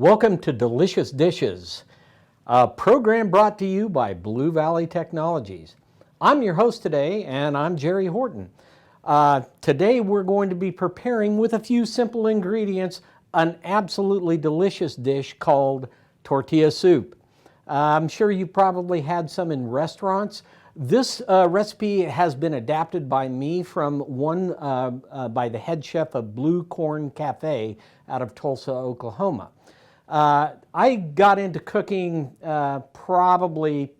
Welcome to Delicious Dishes, a program brought to you by Blue Valley Technologies. I'm your host today, and I'm Jerry Horton. Today we're going to be preparing with a few simple ingredients an absolutely delicious dish called tortilla soup. I'm sure you probably had some in restaurants. This recipe has been adapted by me from by the head chef of Blue Corn Cafe out of Tulsa, Oklahoma. I got into cooking probably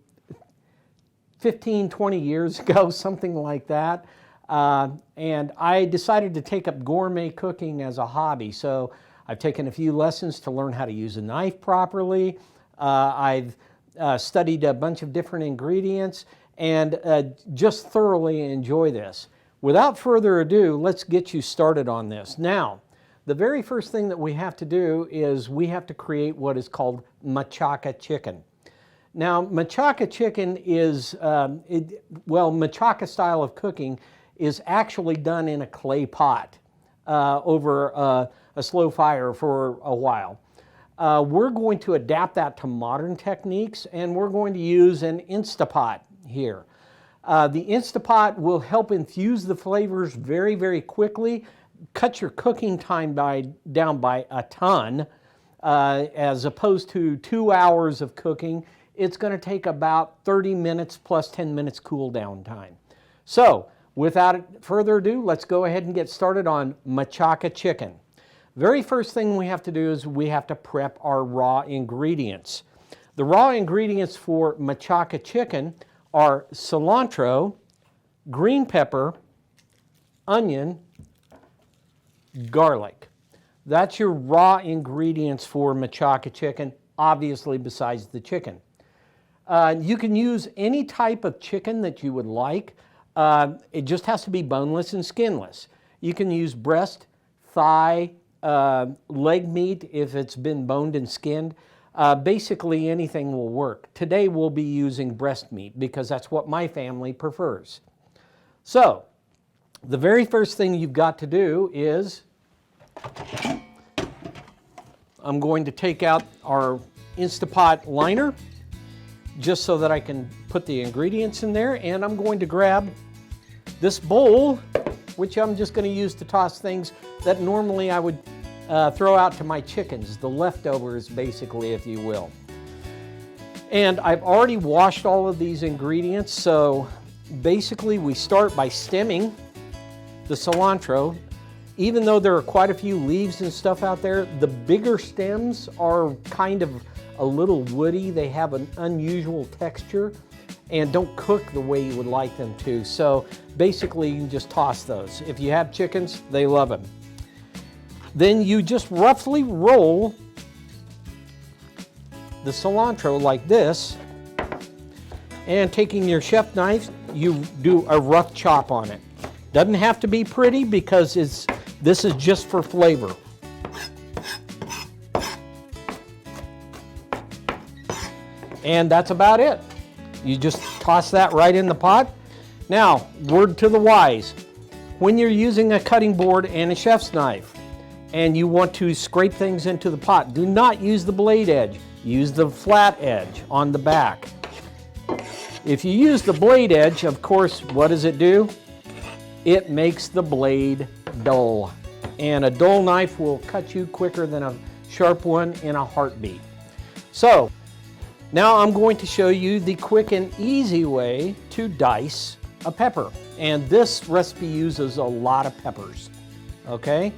15, 20 years ago, something like that. And I decided to take up gourmet cooking as a hobby. So I've taken a few lessons to learn how to use a knife properly. I've studied a bunch of different ingredients and just thoroughly enjoy this. Without further ado, let's get you started on this. Now, the very first thing that we have to do is we have to create what is called machaca chicken. Now, machaca chicken is, machaca style of cooking is actually done in a clay pot over a slow fire for a while. We're going to adapt that to modern techniques, and we're going to use an Instapot here. The Instapot will help infuse the flavors very, very quickly, cut your cooking time down by a ton, as opposed to 2 hours of cooking. It's going to take about 30 minutes plus 10 minutes cool down time. So without further ado, let's go ahead and get started on machaca chicken. Very first thing we have to do is we have to prep our raw ingredients. The raw ingredients for machaca chicken are cilantro, green pepper, onion, garlic. That's your raw ingredients for machaca chicken, obviously besides the chicken. You can use any type of chicken that you would like. It just has to be boneless and skinless. You can use breast, thigh, leg meat if it's been boned and skinned. Basically anything will work. Today we'll be using breast meat because that's what my family prefers. So the very first thing you've got to do is I'm going to take out our Instapot liner just so that I can put the ingredients in there, and I'm going to grab this bowl, which I'm just going to use to toss things that normally I would throw out to my chickens, the leftovers basically, if you will. And I've already washed all of these ingredients, so basically we start by stemming the cilantro. Even though there are quite a few leaves and stuff out there, the bigger stems are kind of a little woody. They have an unusual texture and don't cook the way you would like them to. So basically you can just toss those. If you have chickens, they love them. Then you just roughly roll the cilantro like this, and taking your chef knife, you do a rough chop on it. Doesn't have to be pretty because this is just for flavor. And that's about it. You just toss that right in the pot. Now, word to the wise. When you're using a cutting board and a chef's knife and you want to scrape things into the pot, do not use the blade edge. Use the flat edge on the back. If you use the blade edge, of course, what does it do? It makes the blade dull. And a dull knife will cut you quicker than a sharp one in a heartbeat. So, now I'm going to show you the quick and easy way to dice a pepper. And this recipe uses a lot of peppers, okay?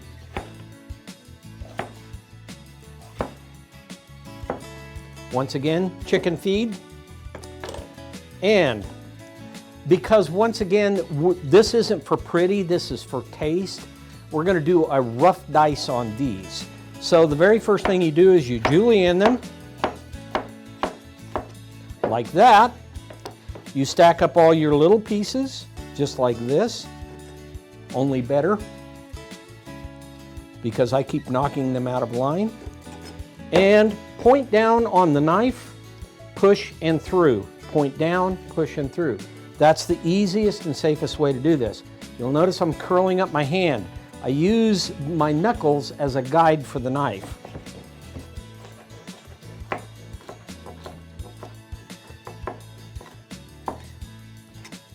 Once again, chicken feed. And because once again, this isn't for pretty, this is for taste, we're going to do a rough dice on these. So the very first thing you do is you julienne them like that. You stack up all your little pieces just like this, only better because I keep knocking them out of line. And point down on the knife, push and through. Point down, push and through. That's the easiest and safest way to do this. You'll notice I'm curling up my hand. I use my knuckles as a guide for the knife.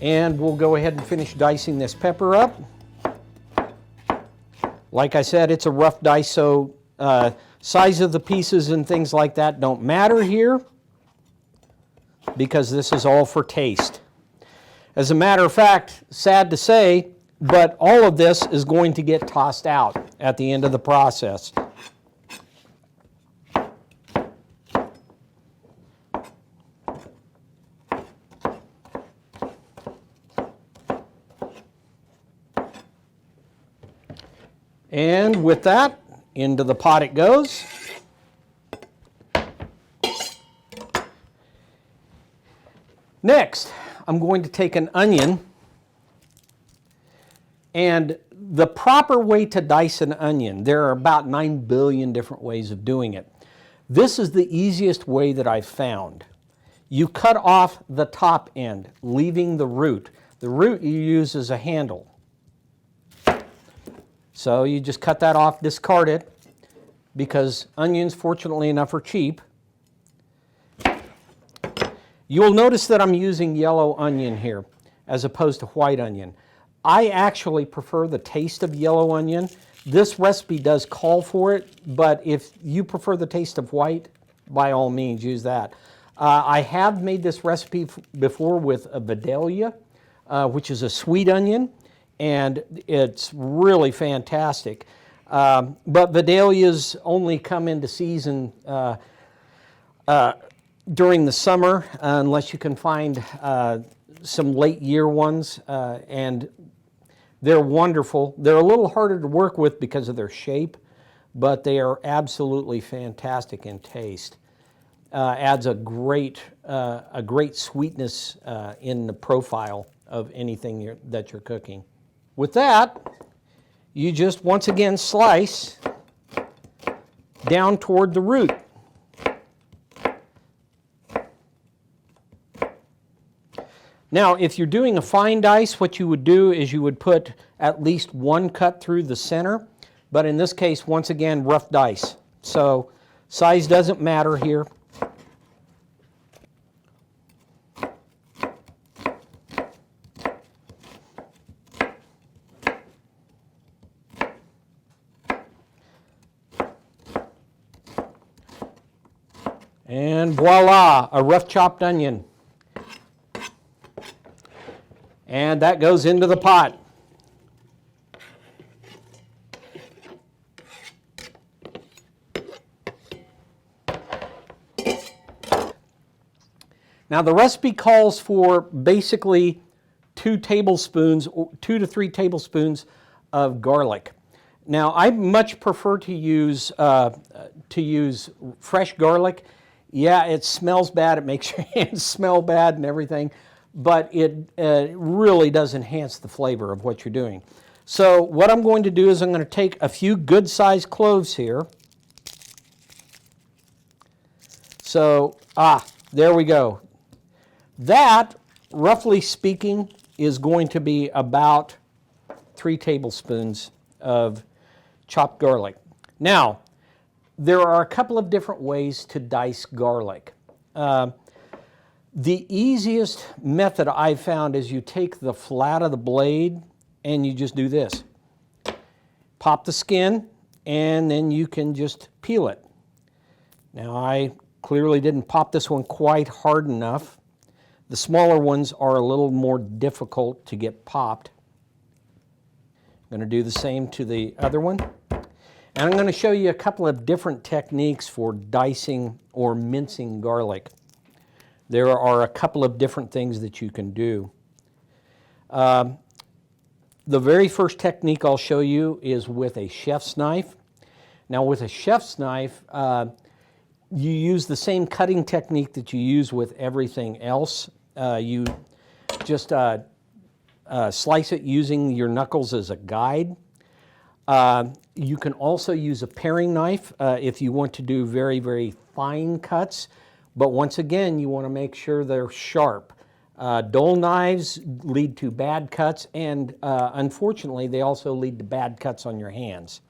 And we'll go ahead and finish dicing this pepper up. Like I said, it's a rough dice, so size of the pieces and things like that don't matter here because this is all for taste. As a matter of fact, sad to say, but all of this is going to get tossed out at the end of the process. And with that, into the pot it goes. Next, I'm going to take an onion, and the proper way to dice an onion, there are about 9 billion different ways of doing it. This is the easiest way that I've found. You cut off the top end, leaving the root. The root you use as a handle. So you just cut that off, discard it, because onions, fortunately enough, are cheap. You'll notice that I'm using yellow onion here as opposed to white onion. I actually prefer the taste of yellow onion. This recipe does call for it, but if you prefer the taste of white, by all means use that. I have made this recipe before with a Vidalia, which is a sweet onion, and it's really fantastic. But Vidalias only come into season during the summer, unless you can find some late year ones, and they're wonderful. They're a little harder to work with because of their shape, but they are absolutely fantastic in taste. Adds a great sweetness in the profile of anything that you're cooking. With that, you just once again slice down toward the root. Now, if you're doing a fine dice, what you would do is you would put at least one cut through the center, but in this case, once again, rough dice. So size doesn't matter here. And voila, a rough chopped onion. And that goes into the pot. Now the recipe calls for basically 2 to 3 tablespoons of garlic. Now I much prefer to use fresh garlic. Yeah, it smells bad. It makes your hands smell bad and everything, but it really does enhance the flavor of what you're doing. So what I'm going to do is I'm going to take a few good-sized cloves here. So, there we go. That, roughly speaking, is going to be about 3 tablespoons of chopped garlic. Now, there are a couple of different ways to dice garlic. The easiest method I've found is you take the flat of the blade and you just do this. Pop the skin and then you can just peel it. Now I clearly didn't pop this one quite hard enough. The smaller ones are a little more difficult to get popped. I'm going to do the same to the other one. And I'm going to show you a couple of different techniques for dicing or mincing garlic. There are a couple of different things that you can do. The very first technique I'll show you is with a chef's knife. Now with a chef's knife, you use the same cutting technique that you use with everything else. You just slice it using your knuckles as a guide. You can also use a paring knife if you want to do very, very fine cuts. But once again, you want to make sure they're sharp. Dull knives lead to bad cuts, and unfortunately, they also lead to bad cuts on your hands.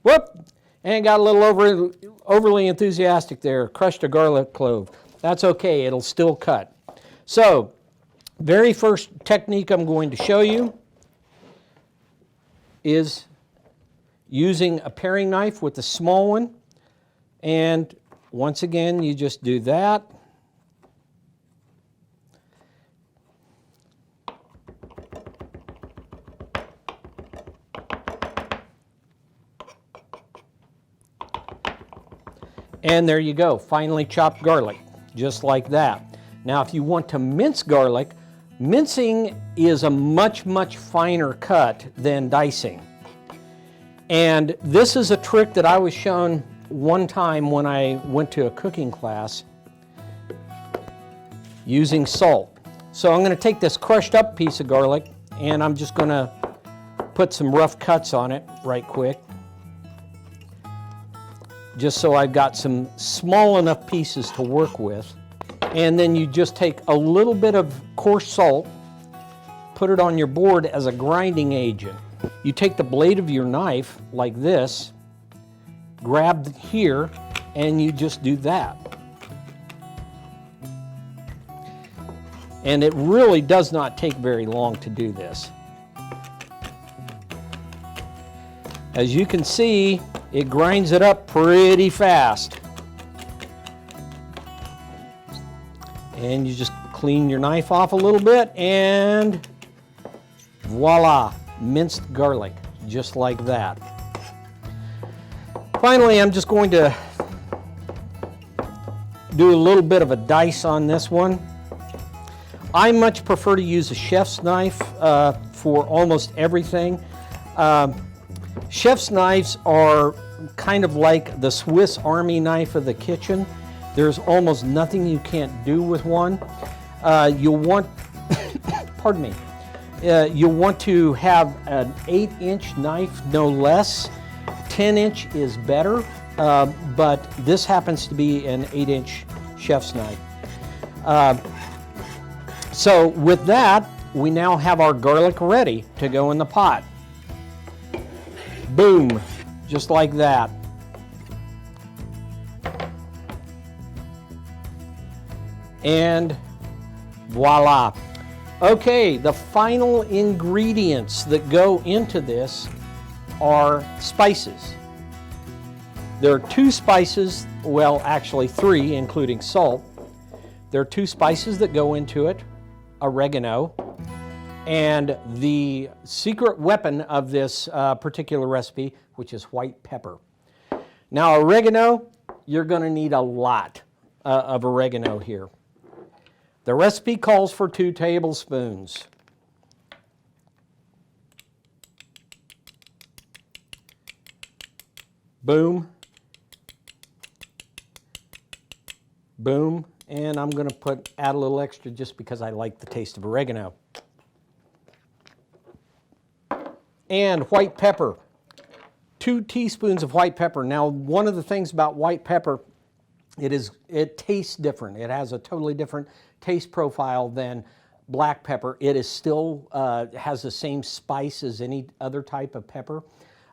Whoop! And got a little overly enthusiastic there. Crushed a garlic clove. That's okay, it'll still cut. So, very first technique I'm going to show you is using a paring knife with a small one. And once again, you just do that. And there you go, finely chopped garlic, just like that. Now, if you want to mince garlic, mincing is a much, much finer cut than dicing. And this is a trick that I was shown one time when I went to a cooking class using salt. So I'm going to take this crushed up piece of garlic and I'm just going to put some rough cuts on it right quick, just so I've got some small enough pieces to work with. And then you just take a little bit of coarse salt, put it on your board as a grinding agent. You take the blade of your knife like this, grab here, and you just do that. And it really does not take very long to do this. As you can see, it grinds it up pretty fast. And you just clean your knife off a little bit and voila, minced garlic, just like that. Finally, I'm just going to do a little bit of a dice on this one. I much prefer to use a chef's knife for almost everything. Chef's knives are kind of like the Swiss Army knife of the kitchen. There's almost nothing you can't do with one. You'll want, pardon me, you'll want to have an 8-inch knife, no less. 10-inch is better, but this happens to be an 8-inch chef's knife. So with that, we now have our garlic ready to go in the pot. Boom, just like that. And voila. Okay, the final ingredients that go into this are spices. There are 2 spices, well actually 3 including salt. There are 2 spices that go into it, oregano, and the secret weapon of this particular recipe, which is white pepper. Now oregano, you're going to need a lot of oregano here. The recipe calls for 2 tablespoons. Boom. Boom. And I'm going to add a little extra just because I like the taste of oregano. And white pepper. 2 teaspoons of white pepper. Now, one of the things about white pepper, it tastes different. It has a totally different taste profile than black pepper. It is still has the same spice as any other type of pepper,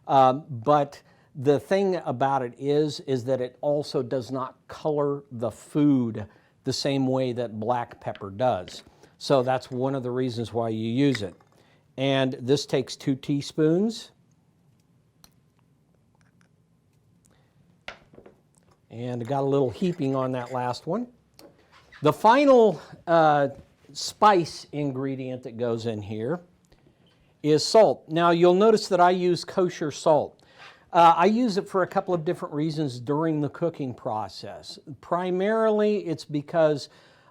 but the thing about it is that it also does not color the food the same way that black pepper does. So that's one of the reasons why you use it. And this takes 2 teaspoons. And I got a little heaping on that last one. The final spice ingredient that goes in here is salt. Now you'll notice that I use kosher salt. I use it for a couple of different reasons during the cooking process. Primarily it's because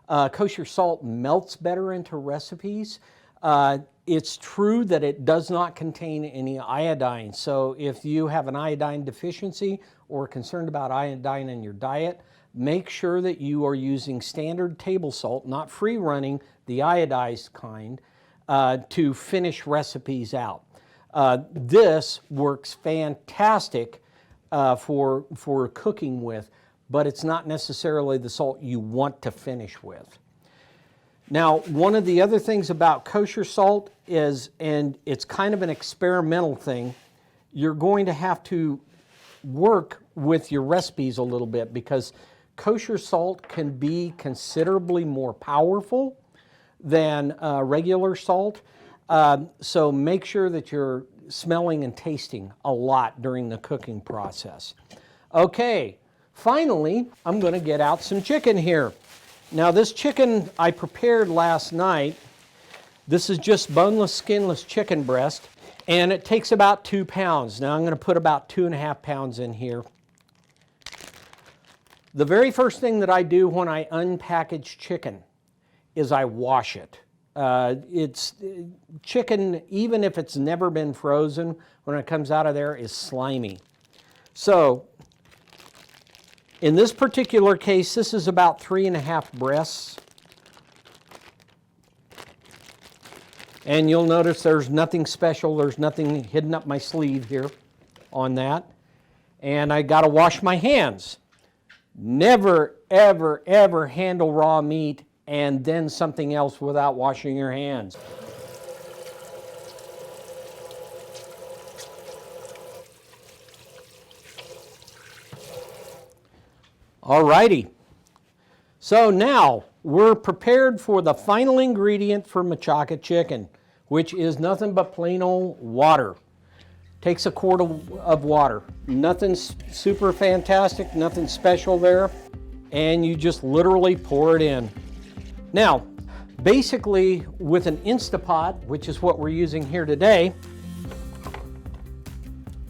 kosher salt melts better into recipes. It's true that it does not contain any iodine. So if you have an iodine deficiency or are concerned about iodine in your diet, make sure that you are using standard table salt, not free running, the iodized kind, to finish recipes out. This works fantastic for cooking with, but it's not necessarily the salt you want to finish with. Now, one of the other things about kosher salt is, and it's kind of an experimental thing, you're going to have to work with your recipes a little bit because kosher salt can be considerably more powerful than regular salt. So make sure that you're smelling and tasting a lot during the cooking process. Okay, finally, I'm going to get out some chicken here. Now this chicken I prepared last night. This is just boneless, skinless chicken breast, and it takes about 2 pounds. Now I'm going to put about 2.5 pounds in here. The very first thing that I do when I unpackage chicken is I wash it. It's chicken, even if it's never been frozen, when it comes out of there, is slimy. So in this particular case, this is about 3.5 breasts. And you'll notice there's nothing special, there's nothing hidden up my sleeve here on that. And I got to wash my hands. Never, ever, ever handle raw meat and then something else without washing your hands. Alrighty. So now we're prepared for the final ingredient for machaca chicken, which is nothing but plain old water. Takes a quart of water. Nothing super fantastic, nothing special there. And you just literally pour it in. Now, basically with an Instapot, which is what we're using here today,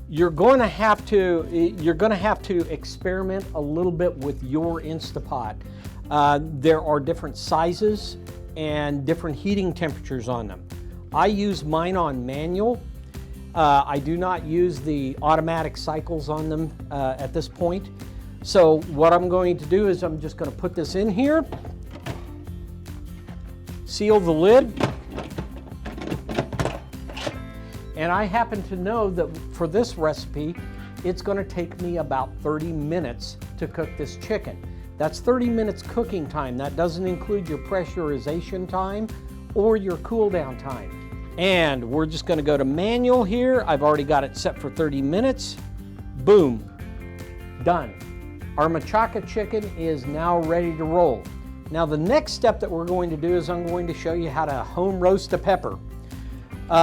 you're going to have to experiment a little bit with your Instapot. There are different sizes and different heating temperatures on them. I use mine on manual. I do not use the automatic cycles on them at this point. So what I'm going to do is I'm just going to put this in here, seal the lid, and I happen to know that for this recipe, it's going to take me about 30 minutes to cook this chicken. That's 30 minutes cooking time. That doesn't include your pressurization time or your cool down time. And we're just going to go to manual here. I've already got it set for 30 minutes. Boom, done. Our machaca chicken is now ready to roll. Now the next step that we're going to do is I'm going to show you how to home roast a pepper.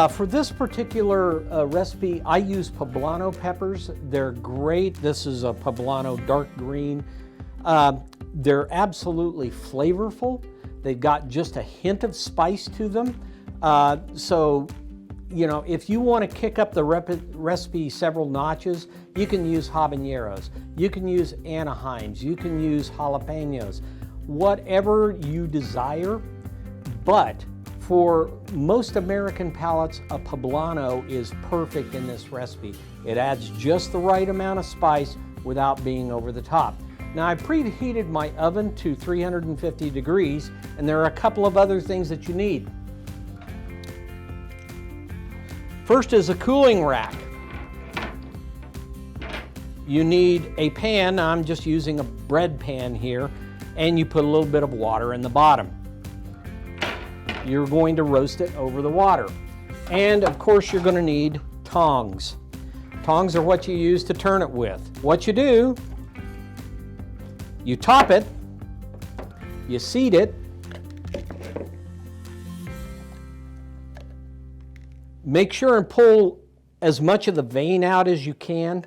For this particular recipe, I use poblano peppers. They're great. This is a poblano dark green. They're absolutely flavorful. They've got just a hint of spice to them. So, you know, if you want to kick up the recipe several notches, you can use habaneros, you can use Anaheims, you can use jalapenos, whatever you desire. But for most American palates, a poblano is perfect in this recipe. It adds just the right amount of spice without being over the top. Now I preheated my oven to 350 degrees, and there are a couple of other things that you need. First is a cooling rack. You need a pan. I'm just using a bread pan here, and you put a little bit of water in the bottom. You're going to roast it over the water. And of course you're going to need tongs. Tongs are what you use to turn it with. What you do, you top it, you seat it, make sure and pull as much of the vein out as you can.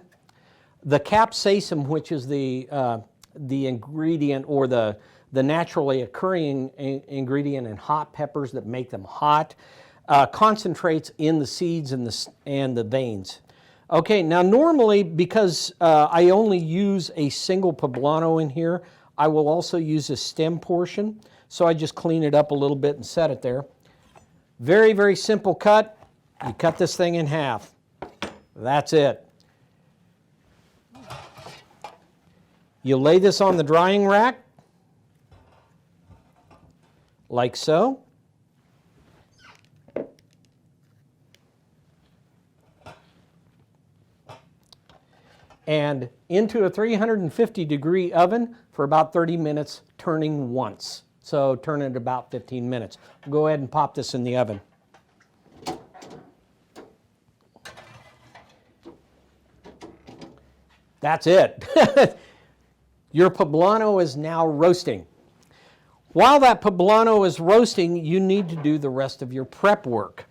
The capsaicin, which is the ingredient or the naturally occurring ingredient in hot peppers that make them hot, concentrates in the seeds and the veins. Okay, now normally, because I only use a single poblano in here, I will also use a stem portion. So I just clean it up a little bit and set it there. Very, very simple cut. You cut this thing in half. That's it. You lay this on the drying rack, like so. And into a 350-degree oven for about 30 minutes, turning once. So turn it about 15 minutes. Go ahead and pop this in the oven. That's it. Your poblano is now roasting. While that poblano is roasting, you need to do the rest of your prep work.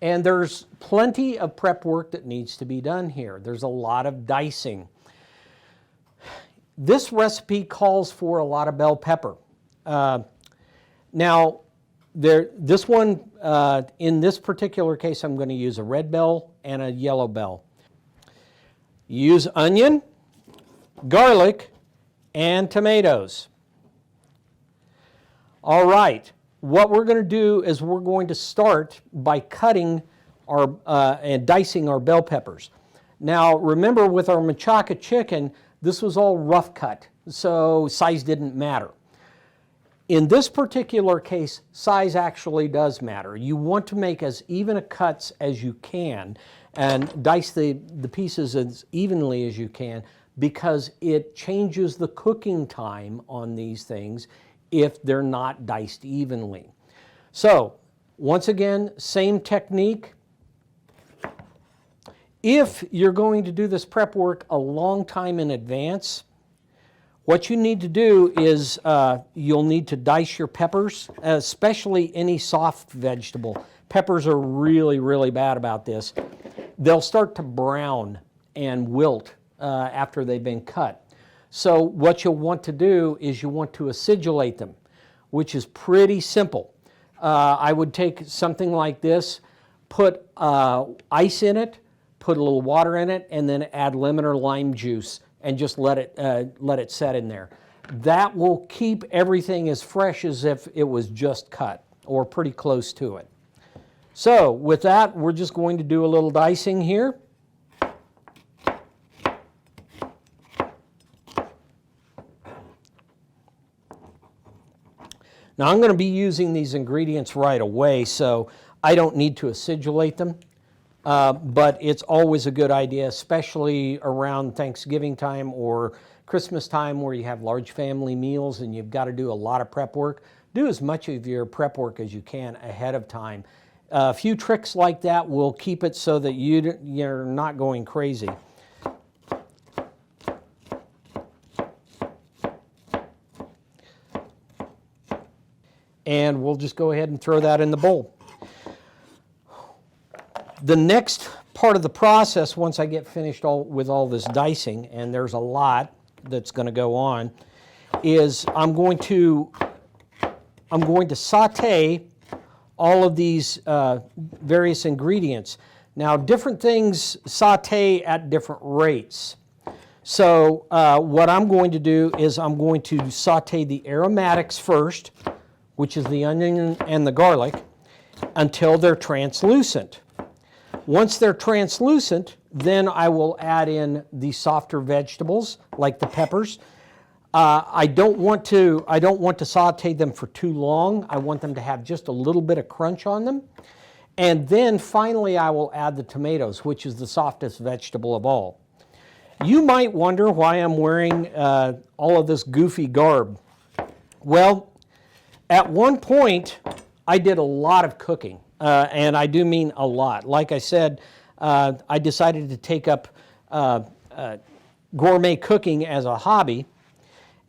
And there's plenty of prep work that needs to be done here. There's a lot of dicing. This recipe calls for a lot of bell pepper. Now, this one, in this particular case, I'm going to use a red bell and a yellow bell. Use onion, garlic, and tomatoes. All right, what we're going to do is we're going to start by cutting our and dicing our bell peppers. Now, remember with our machaca chicken, this was all rough cut, so size didn't matter. In this particular case, size actually does matter. You want to make as even a cuts as you can and dice the pieces as evenly as you can, because it changes the cooking time on these things if they're not diced evenly. So, once again, same technique. If you're going to do this prep work a long time in advance, what you need to do is you'll need to dice your peppers, especially any soft vegetable. Peppers are really, really bad about this. They'll start to brown and wilt after they've been cut. So what you'll want to do is you want to acidulate them, which is pretty simple. I would take something like this, put ice in it, put a little water in it, and then add lemon or lime juice and just let it set in there. That will keep everything as fresh as if it was just cut, or pretty close to it. So with that, we're just going to do a little dicing here. Now I'm going to be using these ingredients right away, so I don't need to acidulate them. But it's always a good idea, especially around Thanksgiving time or Christmas time where you have large family meals and you've got to do a lot of prep work. Do as much of your prep work as you can ahead of time. A few tricks like that will keep it so that you're not going crazy. And we'll just go ahead and throw that in the bowl. The next part of the process, once I get finished with all this dicing, and there's a lot that's going to go on, is I'm going to saute all of these various ingredients. Now, different things saute at different rates. So what I'm going to do is I'm going to saute the aromatics first, which is the onion and the garlic, until they're translucent. Once they're translucent, then I will add in the softer vegetables, like the peppers. I don't want to saute them for too long. I want them to have just a little bit of crunch on them. And then finally I will add the tomatoes, which is the softest vegetable of all. You might wonder why I'm wearing all of this goofy garb. Well, at one point, I did a lot of cooking, and I do mean a lot. Like I said, I decided to take up gourmet cooking as a hobby,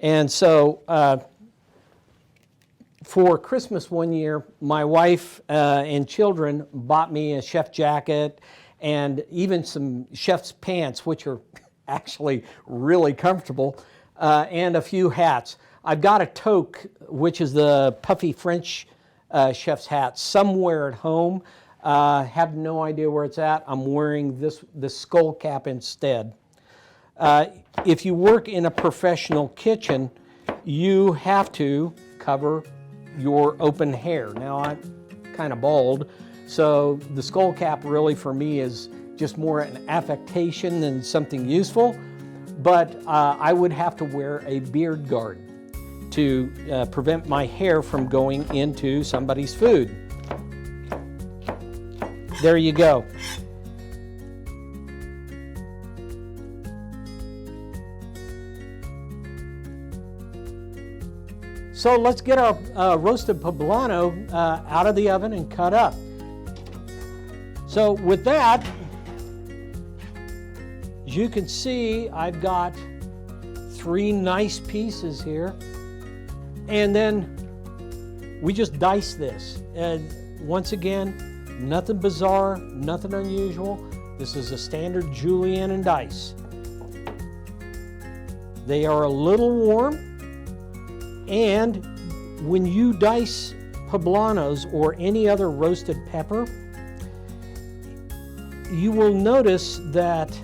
and so for Christmas one year, my wife and children bought me a chef jacket and even some chef's pants, which are actually really comfortable, and a few hats. I've got a toque, which is the puffy French chef's hat, somewhere at home. Have no idea where it's at. I'm wearing this skull cap instead. If you work in a professional kitchen, you have to cover your open hair. Now, I'm kind of bald, so the skull cap really for me is just more an affectation than something useful, but I would have to wear a beard guard to prevent my hair from going into somebody's food. There you go. So let's get our roasted poblano out of the oven and cut up. So with that, as you can see, I've got 3 nice pieces here. And then we just dice this. And once again, nothing bizarre, nothing unusual. This is a standard julienne and dice. They are a little warm, and when you dice poblanos or any other roasted pepper, you will notice that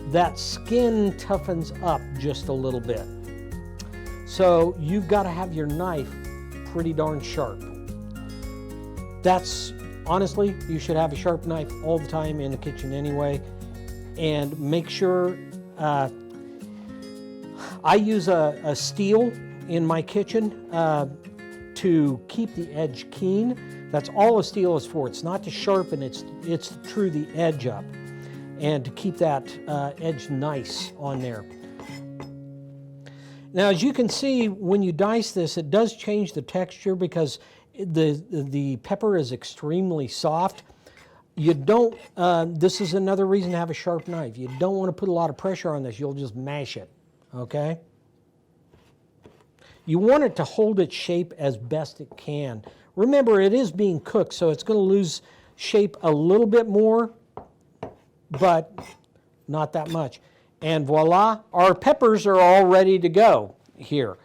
that skin toughens up just a little bit. So you've got to have your knife pretty darn sharp. That's, honestly, you should have a sharp knife all the time in the kitchen anyway. And make sure, I use a steel in my kitchen to keep the edge keen. That's all a steel is for. It's not to sharpen, it's to true the edge up and to keep that edge nice on there. Now, as you can see, when you dice this, it does change the texture because the pepper is extremely soft. You don't, this is another reason to have a sharp knife. You don't want to put a lot of pressure on this. You'll just mash it, okay? You want it to hold its shape as best it can. Remember, it is being cooked, so it's going to lose shape a little bit more, but not that much. And voila, our peppers are all ready to go here.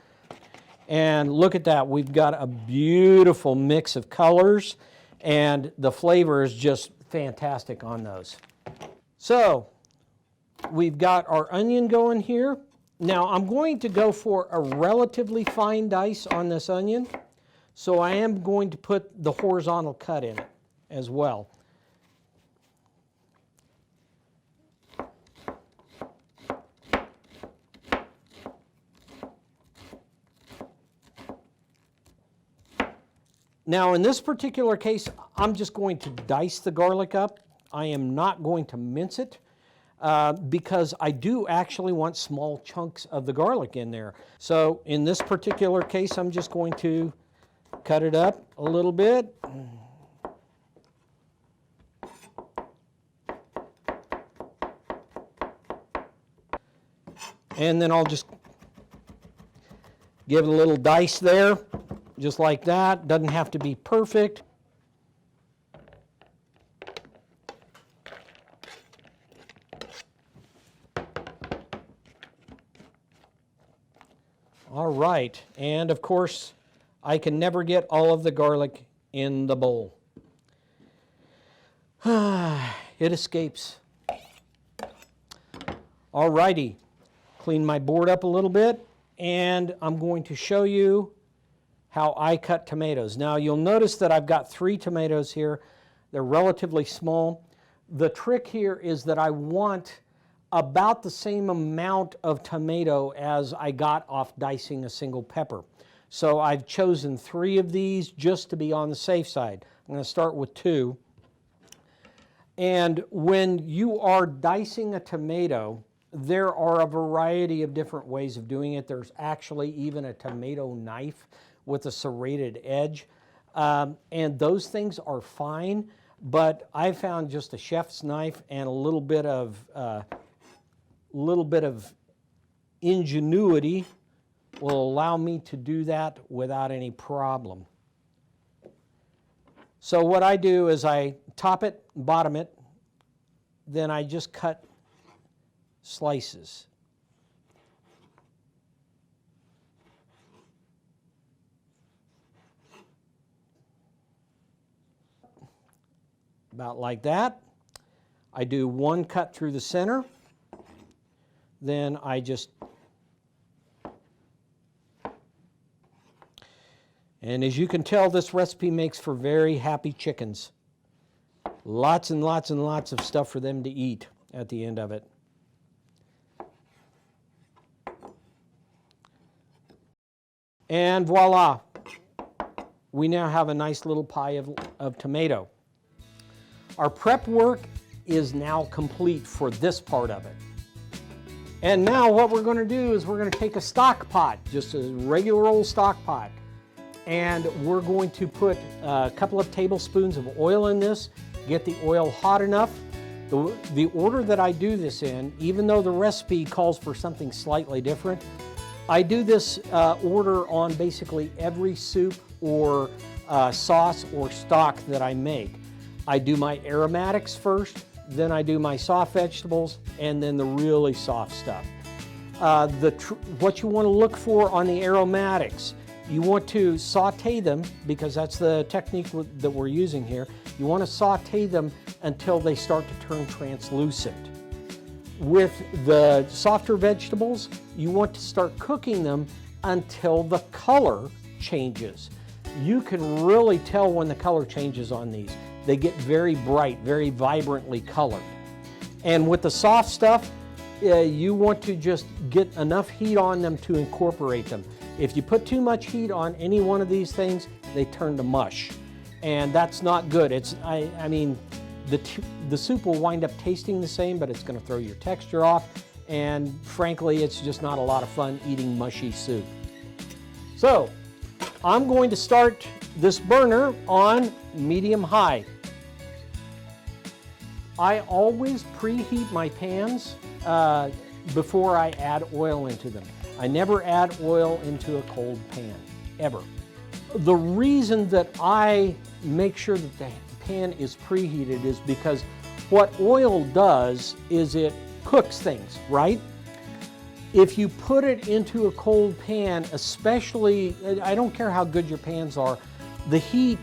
And look at that, we've got a beautiful mix of colors, and the flavor is just fantastic on those. So, we've got our onion going here. Now, I'm going to go for a relatively fine dice on this onion, so I am going to put the horizontal cut in it as well. Now, in this particular case, I'm just going to dice the garlic up. I am not going to mince it because I do actually want small chunks of the garlic in there. So in this particular case, I'm just going to cut it up a little bit. And then I'll just give it a little dice there. Just like that. Doesn't have to be perfect. All right, and of course, I can never get all of the garlic in the bowl. It escapes. All righty, clean my board up a little bit, and I'm going to show you how I cut tomatoes. Now you'll notice that I've got 3 tomatoes here. They're relatively small. The trick here is that I want about the same amount of tomato as I got off dicing a single pepper. So I've chosen 3 of these just to be on the safe side. I'm going to start with 2. And when you are dicing a tomato, there are a variety of different ways of doing it. There's actually even a tomato knife with a serrated edge, and those things are fine, but I found just a chef's knife and a little bit of ingenuity will allow me to do that without any problem. So what I do is I top it, bottom it, then I just cut slices. About like that. I do 1 cut through the center. Then I just, and as you can tell, this recipe makes for very happy chickens. Lots and lots and lots of stuff for them to eat at the end of it. And voila, we now have a nice little pie of tomato. Our prep work is now complete for this part of it. And now what we're going to do is we're going to take a stock pot, just a regular old stock pot, and we're going to put a couple of tablespoons of oil in this, get the oil hot enough. The order that I do this in, even though the recipe calls for something slightly different, I do this order on basically every soup or sauce or stock that I make. I do my aromatics first, then I do my soft vegetables, and then the really soft stuff. What you want to look for on the aromatics, you want to saute them, because that's the technique that we're using here. You want to saute them until they start to turn translucent. With the softer vegetables, you want to start cooking them until the color changes. You can really tell when the color changes on these. They get very bright, very vibrantly colored. And with the soft stuff, you want to just get enough heat on them to incorporate them. If you put too much heat on any one of these things, they turn to mush. And that's not good. I mean, the soup will wind up tasting the same, but it's going to throw your texture off. And frankly, it's just not a lot of fun eating mushy soup. So, I'm going to start this burner on medium-high. I always preheat my pans before I add oil into them. I never add oil into a cold pan, ever. The reason that I make sure that the pan is preheated is because what oil does is it cooks things, right? If you put it into a cold pan, especially, I don't care how good your pans are, the heat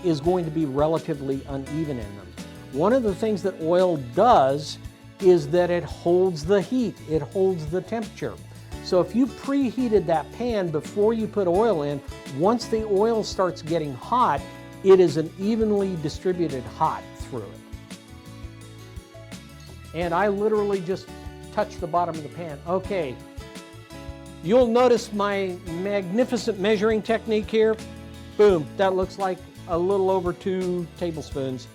is going to be relatively uneven in them. One of the things that oil does is that it holds the heat, it holds the temperature. So if you preheated that pan before you put oil in, once the oil starts getting hot, it is an evenly distributed hot through it. And I literally just touch the bottom of the pan. Okay, you'll notice my magnificent measuring technique here. Boom, that looks like a little over 2 tablespoons.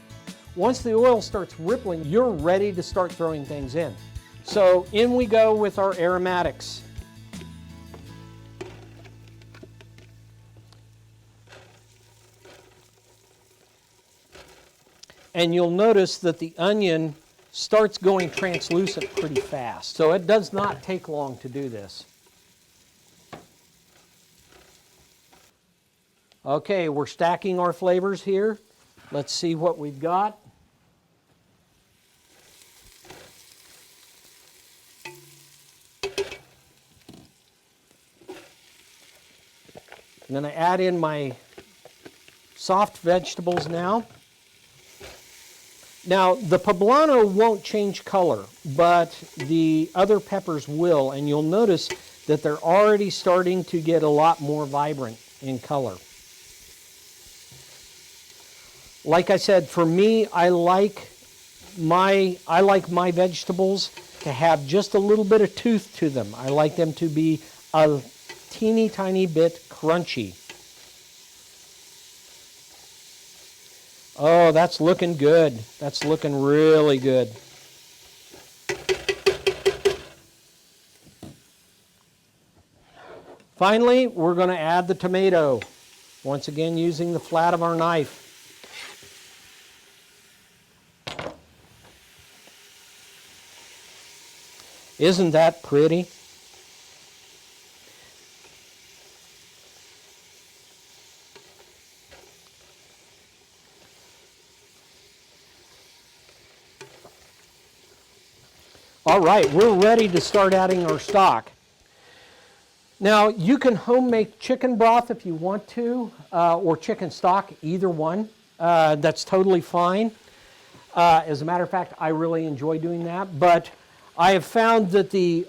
Once the oil starts rippling, you're ready to start throwing things in. So in we go with our aromatics. And you'll notice that the onion starts going translucent pretty fast. So it does not take long to do this. Okay, we're stacking our flavors here. Let's see what we've got. I'm going to add in my soft vegetables now. Now, the poblano won't change color, but the other peppers will, and you'll notice that they're already starting to get a lot more vibrant in color. Like I said, for me, I like my vegetables to have just a little bit of tooth to them. I like them to be a teeny tiny bit crunchy. Oh, that's looking good. That's looking really good. Finally, we're going to add the tomato. Once again, using the flat of our knife. Isn't that pretty? All right, we're ready to start adding our stock. Now, you can home make chicken broth if you want to, or chicken stock, either one. That's totally fine. As a matter of fact, I really enjoy doing that, but I have found that the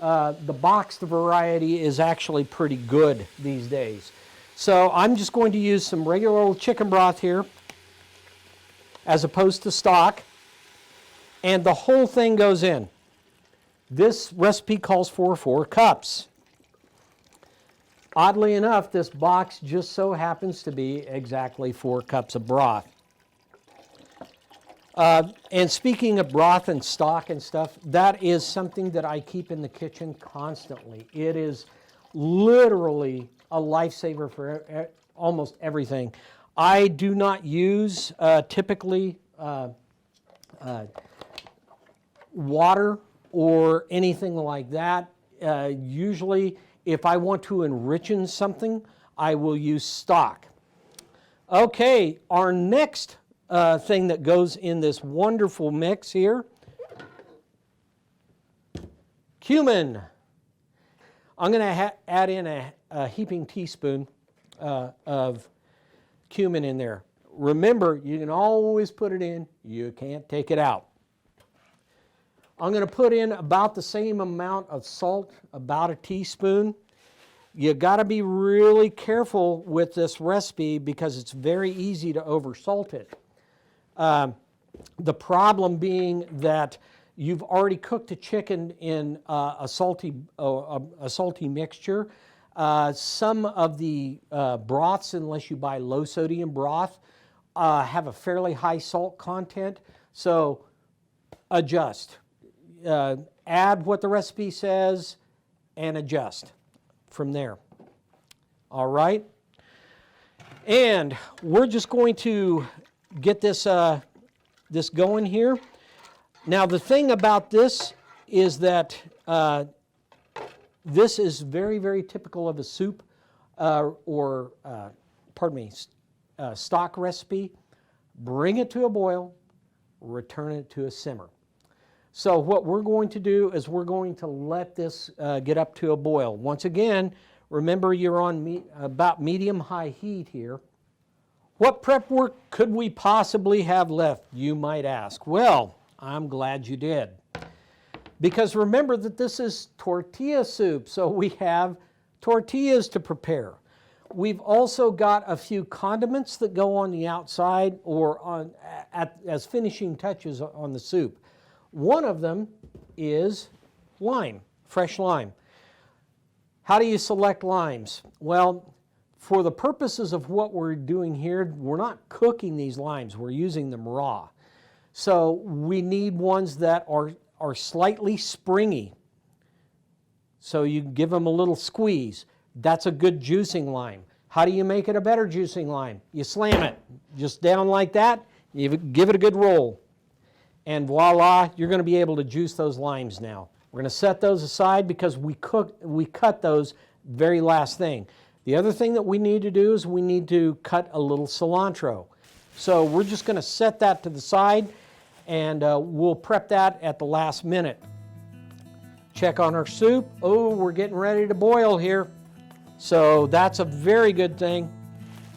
boxed variety is actually pretty good these days. So I'm just going to use some regular old chicken broth here, as opposed to stock, and the whole thing goes in. This recipe calls for 4 cups. Oddly enough, this box just so happens to be exactly 4 cups of broth. And speaking of broth and stock and stuff, that is something that I keep in the kitchen constantly. It is literally a lifesaver for almost everything. I do not use typically water or anything like that. Usually If I want to enrichen something, I will use stock. Okay, our next thing that goes in this wonderful mix here, cumin. I'm going to add in a heaping teaspoon of cumin in there. Remember, you can always put it in, you can't take it out. I'm going to put in about the same amount of salt, about a teaspoon. You got to be really careful with this recipe because it's very easy to oversalt it. The problem being that you've already cooked the chicken in a salty mixture. Some of the broths, unless you buy low sodium broth, have a fairly high salt content, so adjust. Add what the recipe says and adjust from there. All right? And we're just going to get this, this going here. Now the thing about this is that this is very, very typical of a soup stock recipe. Bring it to a boil, return it to a simmer. So what we're going to do is we're going to let this get up to a boil. Once again, remember you're on about medium-high heat here. What prep work could we possibly have left, you might ask? Well, I'm glad you did. Because remember that this is tortilla soup, so we have tortillas to prepare. We've also got a few condiments that go on the outside or as finishing touches on the soup. One of them is lime, fresh lime. How do you select limes? Well, for the purposes of what we're doing here, we're not cooking these limes, we're using them raw. So we need ones that are slightly springy. So you give them a little squeeze. That's a good juicing lime. How do you make it a better juicing lime? You slam it just down like that, you give it a good roll. And voila, you're going to be able to juice those limes now. We're going to set those aside because we cut those very last thing. The other thing that we need to do is we need to cut a little cilantro. So we're just going to set that to the side and we'll prep that at the last minute. Check on our soup. Oh, we're getting ready to boil here. So that's a very good thing.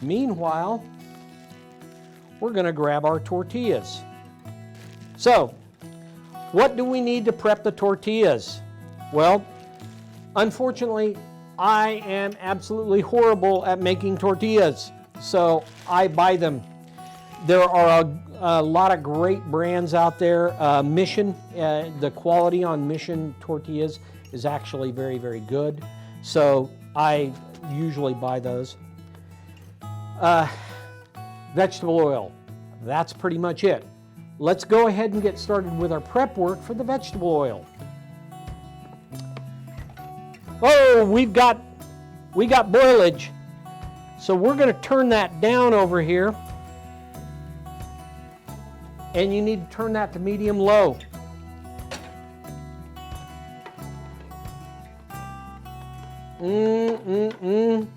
Meanwhile, we're going to grab our tortillas. So, what do we need to prep the tortillas? Well, unfortunately, I am absolutely horrible at making tortillas, so I buy them. There are a lot of great brands out there. Mission, the quality on Mission tortillas is actually very, very good, so I usually buy those. Vegetable oil, that's pretty much it. Let's go ahead and get started with our prep work for the vegetable oil. Oh, we got boilage. So we're going to turn that down over here. And you need to turn that to medium low.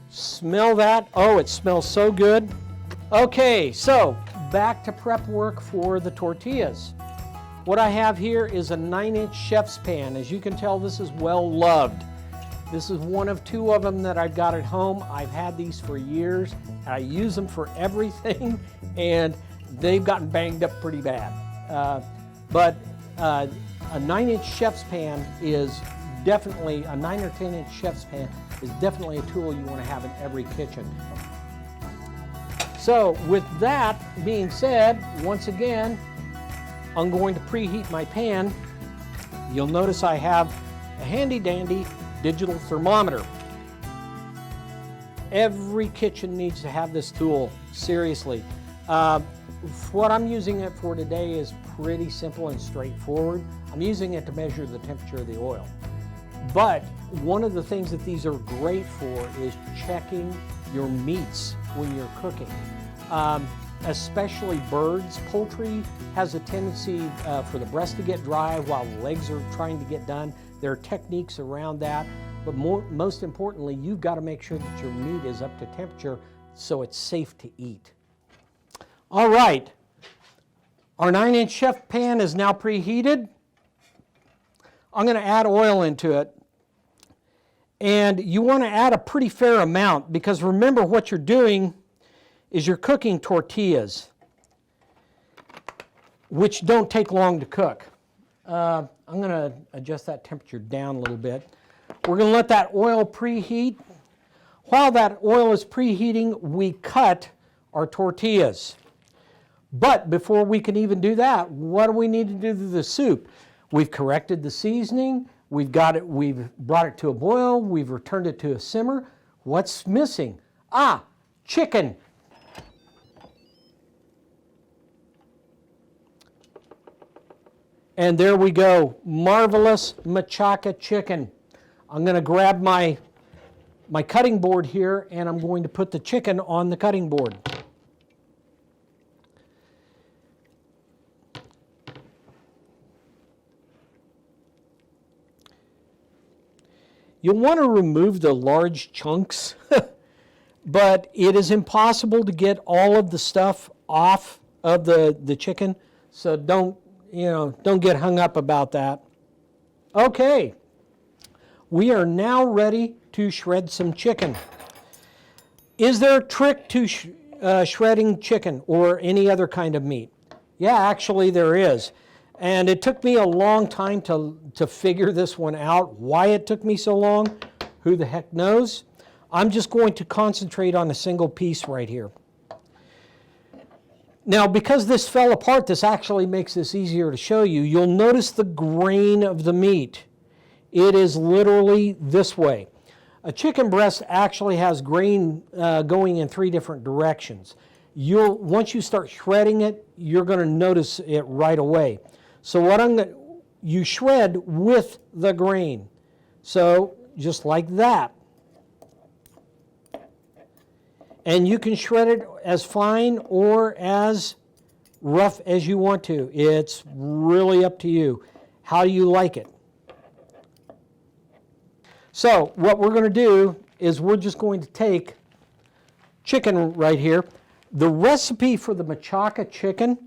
Smell that? Oh, it smells so good. Okay, so back to prep work for the tortillas. What I have here is a 9-inch chef's pan. As you can tell, this is well loved. This is one of 2 of them that I've got at home. I've had these for years. I use them for everything, and they've gotten banged up pretty bad. But a 9-inch chef's pan is definitely, a 9 or 10-inch chef's pan is definitely a tool you want to have in every kitchen. So with that being said, once again, I'm going to preheat my pan. You'll notice I have a handy dandy digital thermometer. Every kitchen needs to have this tool, seriously. What I'm using it for today is pretty simple and straightforward. I'm using it to measure the temperature of the oil. But one of the things that these are great for is checking your meats when you're cooking. Especially birds. Poultry has a tendency for the breast to get dry while the legs are trying to get done. There are techniques around that. but most importantly, you've got to make sure that your meat is up to temperature so it's safe to eat. All right, our 9-inch chef pan is now preheated. I'm going to add oil into it. And you want to add a pretty fair amount, because remember, what you're doing is you're cooking tortillas, which don't take long to cook. I'm going to adjust that temperature down a little bit. We're going to let that oil preheat. While that oil is preheating, we cut our tortillas. But before we can even do that, what do we need to do to the soup? We've corrected the seasoning. We've brought it to a boil. We've returned it to a simmer. What's missing? Chicken. And there we go, marvelous machaca chicken. I'm going to grab my cutting board here, and I'm going to put the chicken on the cutting board. You'll want to remove the large chunks, but it is impossible to get all of the stuff off of the chicken, so don't get hung up about that. Okay, we are now ready to shred some chicken. Is there a trick to shredding chicken or any other kind of meat? Yeah, actually there is. And it took me a long time to figure this one out. Why it took me so long, who the heck knows? I'm just going to concentrate on a single piece right here. Now, because this fell apart, this actually makes this easier to show you. You'll notice the grain of the meat. It is literally this way. A chicken breast actually has grain going in 3 different directions. Once you start shredding it, you're going to notice it right away. So you shred with the grain. So just like that. And you can shred it as fine or as rough as you want to. It's really up to you. How you like it. So what we're going to do is we're just going to take chicken right here. The recipe for the machaca chicken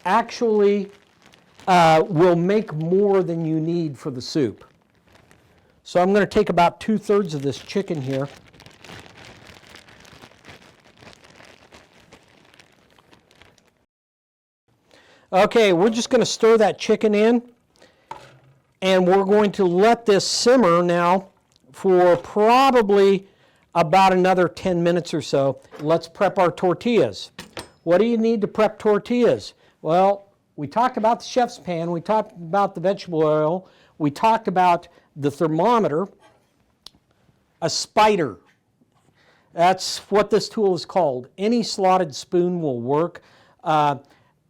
actually will make more than you need for the soup. So I'm going to take about 2/3 of this chicken here. Okay, we're just going to stir that chicken in, and we're going to let this simmer now for probably about another 10 minutes or so. Let's prep our tortillas. What do you need to prep tortillas? Well, we talked about the chef's pan, we talked about the vegetable oil, we talked about the thermometer, a spider. That's what this tool is called. Any slotted spoon will work.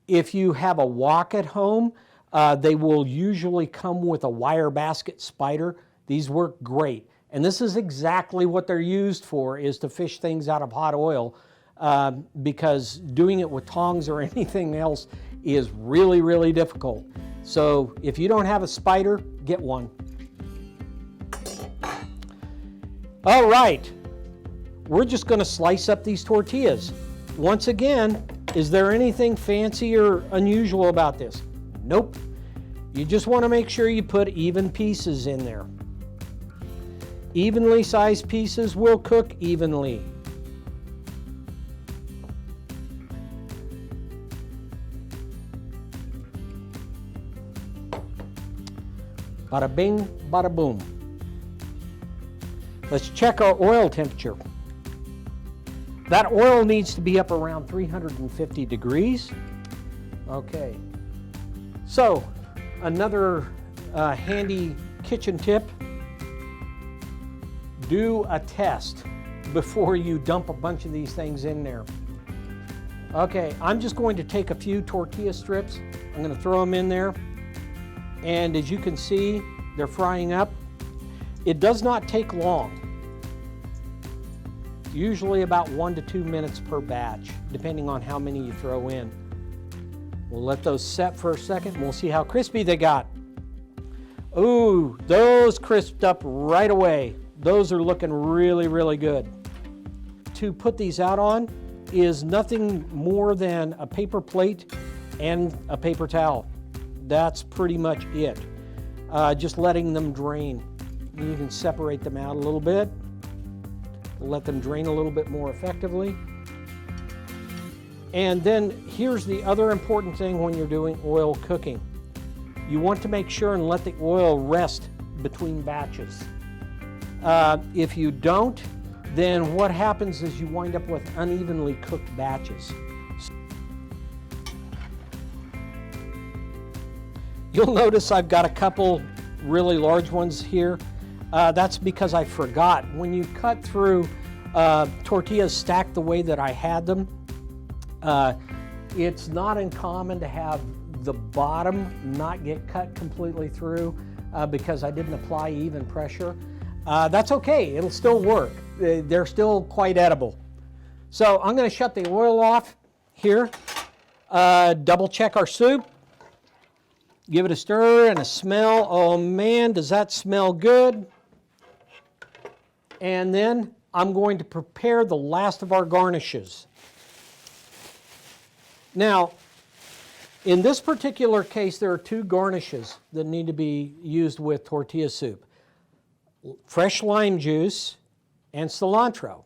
If you have a wok at home, they will usually come with a wire basket spider. These work great. And this is exactly what they're used for, is to fish things out of hot oil, because doing it with tongs or anything else is really, really difficult. So if you don't have a spider, get one. All right, we're just going to slice up these tortillas. Once again, is there anything fancy or unusual about this? Nope. You just want to make sure you put even pieces in there. Evenly sized pieces will cook evenly. Bada bing, bada boom. Let's check our oil temperature. That oil needs to be up around 350 degrees. Okay. So, another handy kitchen tip. Do a test before you dump a bunch of these things in there. Okay, I'm just going to take a few tortilla strips. I'm going to throw them in there. And as you can see, they're frying up. It does not take long. Usually about 1 to 2 minutes per batch, depending on how many you throw in. We'll let those set for a second and we'll see how crispy they got. Ooh, those crisped up right away. Those are looking really, really good. To put these out on is nothing more than a paper plate and a paper towel. That's pretty much it. Just letting them drain. You can separate them out a little bit, let them drain a little bit more effectively. And then here's the other important thing when you're doing oil cooking. You want to make sure and let the oil rest between batches. If you don't, then what happens is you wind up with unevenly cooked batches. You'll notice I've got a couple really large ones here. That's because I forgot. When you cut through tortillas stacked the way that I had them, it's not uncommon to have the bottom not get cut completely through because I didn't apply even pressure. That's okay, it'll still work. They're still quite edible. So I'm going to shut the oil off here, double check our soup, give it a stir and a smell. Oh man, does that smell good? And then I'm going to prepare the last of our garnishes. Now, in this particular case, there are two garnishes that need to be used with tortilla soup. Fresh lime juice and cilantro.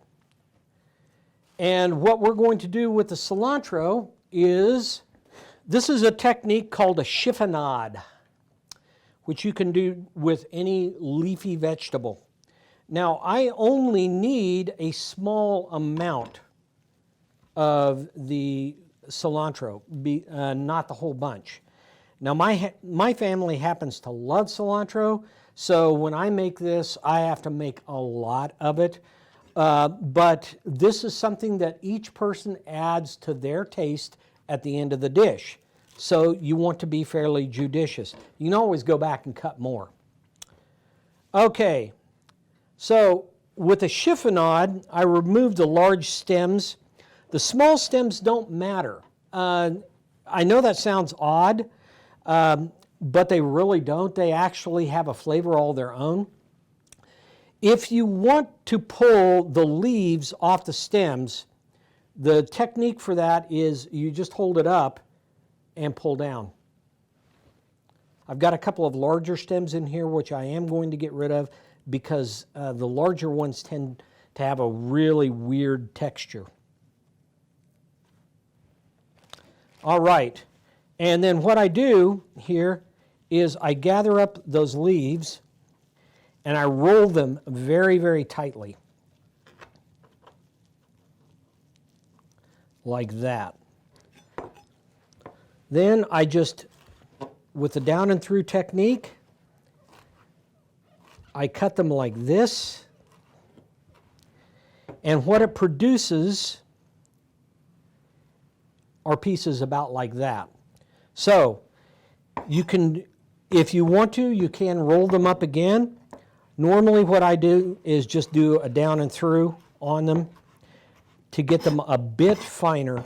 And what we're going to do with the cilantro is, this is a technique called a chiffonade, which you can do with any leafy vegetable. Now, I only need a small amount of the cilantro, not the whole bunch. Now, my family happens to love cilantro, so when I make this, I have to make a lot of it. But this is something that each person adds to their taste at the end of the dish. So you want to be fairly judicious. You can always go back and cut more. Okay, so with a chiffonade, I removed the large stems. The small stems don't matter. I know that sounds odd, but they really don't. They actually have a flavor all their own. If you want to pull the leaves off the stems, the technique for that is you just hold it up and pull down. I've got a couple of larger stems in here which I am going to get rid of because the larger ones tend to have a really weird texture. All right, and then what I do here is I gather up those leaves and I roll them very, very tightly. Like that. Then I just, with the down and through technique, I cut them like this. And what it produces are pieces about like that. So you can, if you want to, you can roll them up again. Normally what I do is just do a down and through on them to get them a bit finer.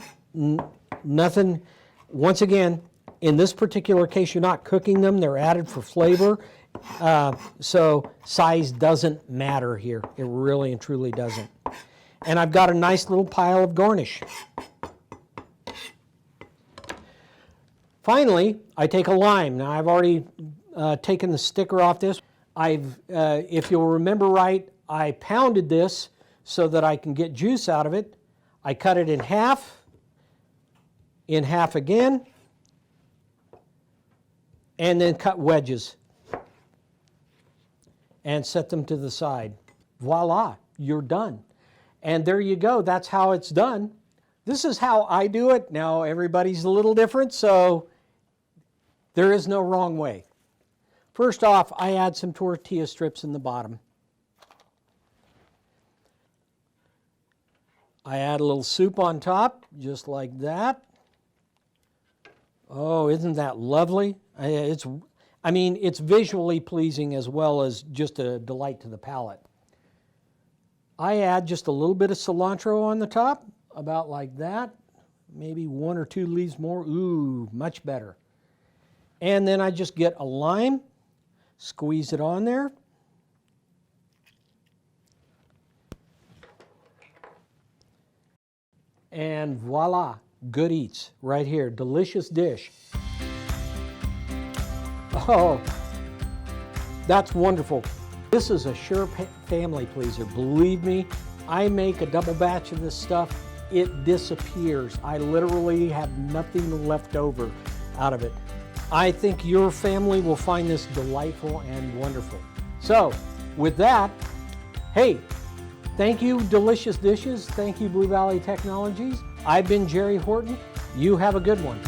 Nothing, once again, in this particular case, you're not cooking them, they're added for flavor. So size doesn't matter here. It really and truly doesn't. And I've got a nice little pile of garnish. Finally, I take a lime. Now I've already taken the sticker off this. If you'll remember right, I pounded this so that I can get juice out of it. I cut it in half again, and then cut wedges and set them to the side. Voila, you're done. And there you go, that's how it's done. This is how I do it. Now everybody's a little different, so there is no wrong way. First off, I add some tortilla strips in the bottom. I add a little soup on top, just like that. Oh, isn't that lovely? It's visually pleasing as well as just a delight to the palate. I add just a little bit of cilantro on the top, about like that. Maybe 1 or 2 leaves more. Ooh, much better. And then I just get a lime, Squeeze it on there. And voila, good eats right here. Delicious dish. Oh, that's wonderful. This is a sure family pleaser. Believe me, I make a double batch of this stuff. It disappears. I literally have nothing left over out of it. I think your family will find this delightful and wonderful. So, with that, hey, thank you, Delicious Dishes. Thank you, Blue Valley Technologies. I've been Jerry Horton. You have a good one.